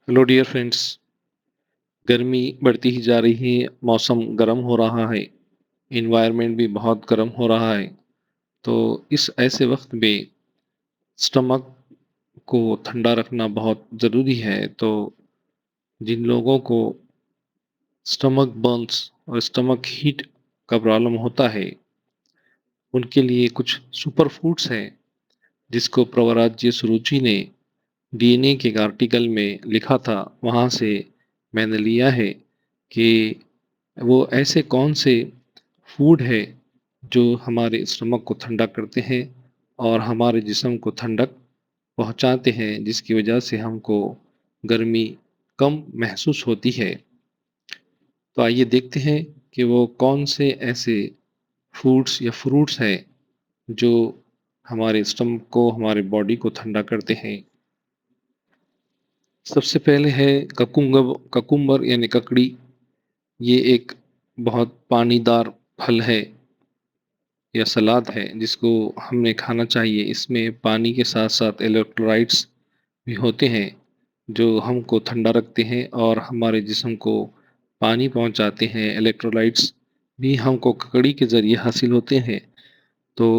Hello dear friends. गर्मी बढ़ती ही जा रही है, मौसम गर्म हो रहा है, इन्वायरमेंट भी बहुत गर्म हो रहा है। तो इस ऐसे वक्त में स्टमक को ठंडा रखना बहुत ज़रूरी है। तो जिन लोगों को स्टमक बर्न्स और स्टमक हीट का प्रॉब्लम होता है, उनके लिए कुछ सुपर फूड्स हैं जिसको प्रवराज्य सुरुचि ने डीएनए के एक आर्टिकल में लिखा था। वहाँ से मैंने लिया है कि वो ऐसे कौन से फूड है जो हमारे स्टमक को ठंडा करते हैं और हमारे जिस्म को ठंडक पहुंचाते हैं, जिसकी वजह से हमको गर्मी कम महसूस होती है। तो आइए देखते हैं कि वो कौन से ऐसे फूड्स या फ्रूट्स हैं जो हमारे स्टमक को, हमारे बॉडी को ठंडा करते हैं। सबसे पहले है ककुम्बर यानी ककड़ी। ये एक बहुत पानीदार फल है या सलाद है जिसको हमें खाना चाहिए। इसमें पानी के साथ साथ इलेक्ट्रोलाइट्स भी होते हैं जो हमको ठंडा रखते हैं और हमारे जिस्म को पानी पहुंचाते हैं। इलेक्ट्रोलाइट्स भी हमको ककड़ी के ज़रिए हासिल होते हैं। तो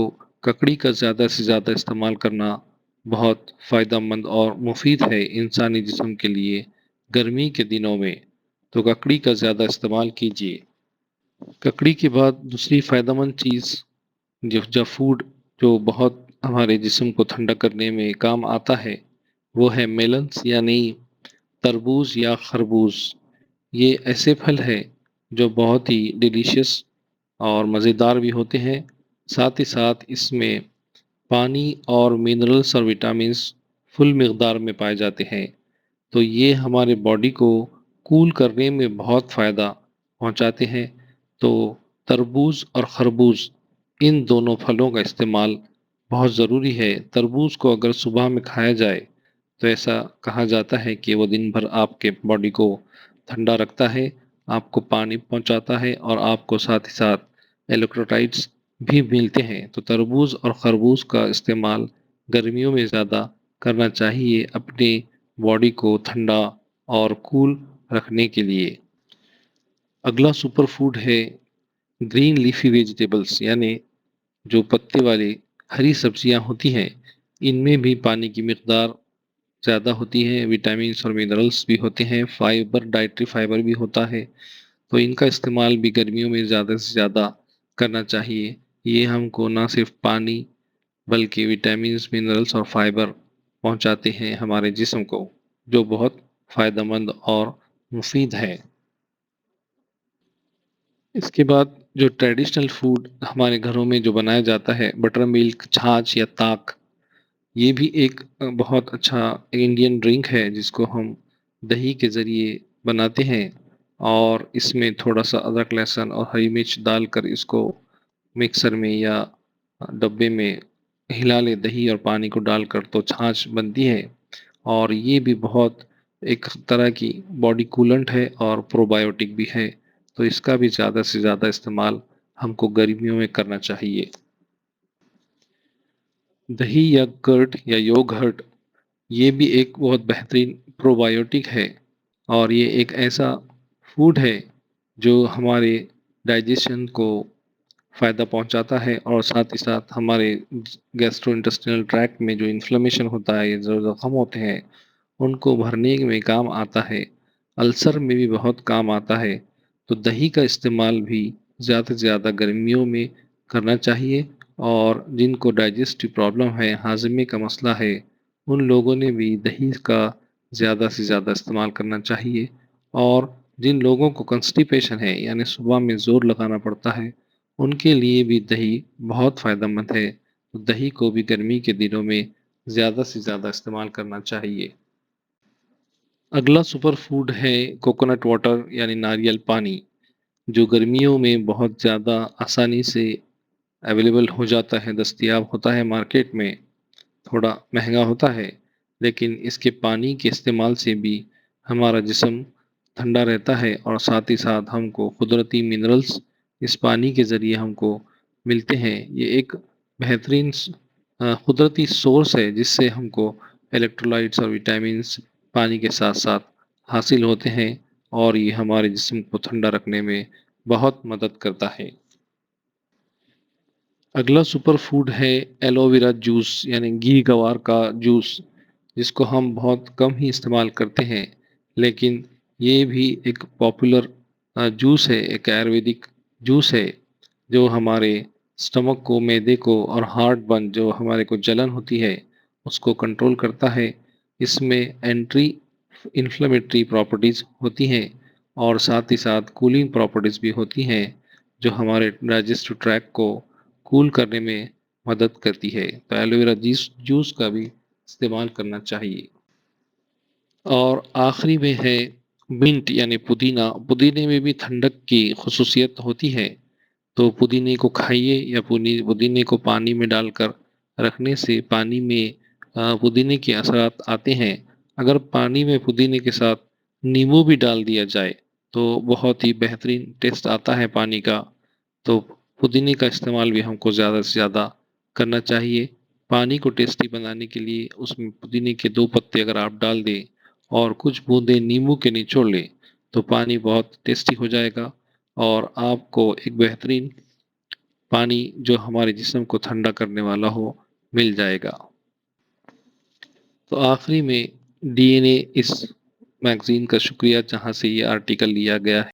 ककड़ी का ज़्यादा से ज़्यादा इस्तेमाल करना बहुत फ़ायदेमंद और मुफीद है इंसानी जिस्म के लिए गर्मी के दिनों में। तो ककड़ी का ज़्यादा इस्तेमाल कीजिए। ककड़ी के बाद दूसरी फ़ायदेमंद चीज़ जो फूड जो बहुत हमारे जिस्म को ठंडा करने में काम आता है, वो है मेलन्स यानी तरबूज या खरबूज। ये ऐसे फल है जो बहुत ही डिलीशियस और मज़ेदार भी होते हैं। साथ ही साथ इसमें पानी और मिनरल्स और विटामिन्स फुल मिकदार में पाए जाते हैं। तो ये हमारे बॉडी को कूल करने में बहुत फ़ायदा पहुंचाते हैं। तो तरबूज और खरबूज, इन दोनों फलों का इस्तेमाल बहुत ज़रूरी है। तरबूज को अगर सुबह में खाया जाए तो ऐसा कहा जाता है कि वो दिन भर आपके बॉडी को ठंडा रखता है, आपको पानी पहुंचाता है और आपको साथ ही साथ इलेक्ट्रोलाइट्स भी मिलते हैं। तो तरबूज और खरबूज का इस्तेमाल गर्मियों में ज़्यादा करना चाहिए अपने बॉडी को ठंडा और कूल रखने के लिए। अगला सुपर फूड है ग्रीन लीफी वेजिटेबल्स यानी जो पत्ते वाली हरी सब्जियां होती हैं। इनमें भी पानी की मिकदार ज़्यादा होती है, विटामिन्स और मिनरल्स भी होते हैं, फाइबर डाइटरी फाइबर भी होता है। तो इनका इस्तेमाल भी गर्मियों में ज़्यादा से ज़्यादा करना चाहिए। ये हमको ना सिर्फ पानी बल्कि विटामिन्स, मिनरल्स और फाइबर पहुंचाते हैं हमारे जिस्म को, जो बहुत फ़ायदेमंद और मुफीद है। इसके बाद जो ट्रेडिशनल फूड हमारे घरों में जो बनाया जाता है, बटर मिल्क, छाछ या ताक, ये भी एक बहुत अच्छा इंडियन ड्रिंक है जिसको हम दही के ज़रिए बनाते हैं और इसमें थोड़ा सा अदरक, लहसुन और हरी मिर्च डालकर इसको मिक्सर में या डब्बे में हिला ले, दही और पानी को डालकर तो छाछ बनती है। और ये भी बहुत एक तरह की बॉडी कूलेंट है और प्रोबायोटिक भी है। तो इसका भी ज़्यादा से ज़्यादा इस्तेमाल हमको गर्मियों में करना चाहिए। दही या कर्ड या योगर्ट, ये भी एक बहुत बेहतरीन प्रोबायोटिक है और ये एक ऐसा फूड है जो हमारे डाइजेशन को फ़ायदा पहुंचाता है और साथ ही साथ हमारे गैस्ट्रो इंटेस्टिनल ट्रैक्ट में जो इन्फ्लेमेशन होता है, जो ज़ख्म होते हैं, उनको भरने में काम आता है। अल्सर में भी बहुत काम आता है। तो दही का इस्तेमाल भी ज़्यादा से ज़्यादा गर्मियों में करना चाहिए और जिनको डाइजेस्टिव प्रॉब्लम है, हाजमे का मसला है, उन लोगों ने भी दही का ज़्यादा से ज़्यादा इस्तेमाल करना चाहिए। और जिन लोगों को कंस्टिपेशन है यानी सुबह में ज़ोर लगाना पड़ता है, उनके लिए भी दही बहुत फ़ायदेमंद है। तो दही को भी गर्मी के दिनों में ज़्यादा से ज़्यादा इस्तेमाल करना चाहिए। अगला सुपर फूड है कोकोनट वाटर यानी नारियल पानी, जो गर्मियों में बहुत ज़्यादा आसानी से अवेलेबल हो जाता है, दस्तयाब होता है मार्केट में। थोड़ा महंगा होता है, लेकिन इसके पानी के इस्तेमाल से भी हमारा जिस्म ठंडा रहता है और साथ ही साथ हमको कुदरती मिनरल्स इस पानी के ज़रिए हमको मिलते हैं। ये एक बेहतरीन कुदरती सोर्स है जिससे हमको इलेक्ट्रोलाइट्स और विटामिन्स पानी के साथ साथ حاصل ہوتے ہیں اور یہ ہمارے جسم کو ٹھنڈا رکھنے میں بہت مدد کرتا ہے۔ اگلا سپر فوڈ ہے ایلو ویرا جوس یعنی گھی گوار کا جوس، جس کو ہم بہت کم ہی استعمال کرتے ہیں، لیکن یہ بھی ایک پاپولر جوس ہے، ایک آیورویدک جوس ہے جو ہمارے سٹمک کو، معدے کو اور ہارٹ برن جو ہمارے کو جلن ہوتی ہے اس کو کنٹرول کرتا ہے۔ اس میں اینٹی انفلیمیٹری پراپرٹیز ہوتی ہیں اور ساتھ ہی ساتھ کولنگ پراپرٹیز بھی ہوتی ہیں جو ہمارے ڈائجسٹو ٹریک کو کول کرنے میں مدد کرتی ہے۔ تو ایلو ویرا جوس کا بھی استعمال کرنا چاہیے۔ اور آخری میں ہے منٹ یعنی پودینہ۔ پودینے میں بھی ٹھنڈک کی خصوصیت ہوتی ہے، تو پودینے کو کھائیے یا پودینے کو پانی میں ڈال کر رکھنے سے پانی میں پودینے کے اثرات آتے ہیں۔ اگر پانی میں پودینے کے ساتھ نیمبو بھی ڈال دیا جائے تو بہت ہی بہترین ٹیسٹ آتا ہے پانی کا۔ تو پودینے کا استعمال بھی ہم کو زیادہ سے زیادہ کرنا چاہیے۔ پانی کو ٹیسٹی بنانے کے لیے اس میں پودینے کے 2 پتے اگر آپ ڈال دیں اور کچھ بوندیں نیمبو کے نچوڑ لیں تو پانی بہت ٹیسٹی ہو جائے گا اور آپ کو ایک بہترین پانی جو ہمارے جسم کو ٹھنڈا کرنے والا ہو مل جائے گا۔ تو آخری میں ڈی این اے اس میگزین کا شکریہ جہاں سے یہ آرٹیکل لیا گیا ہے۔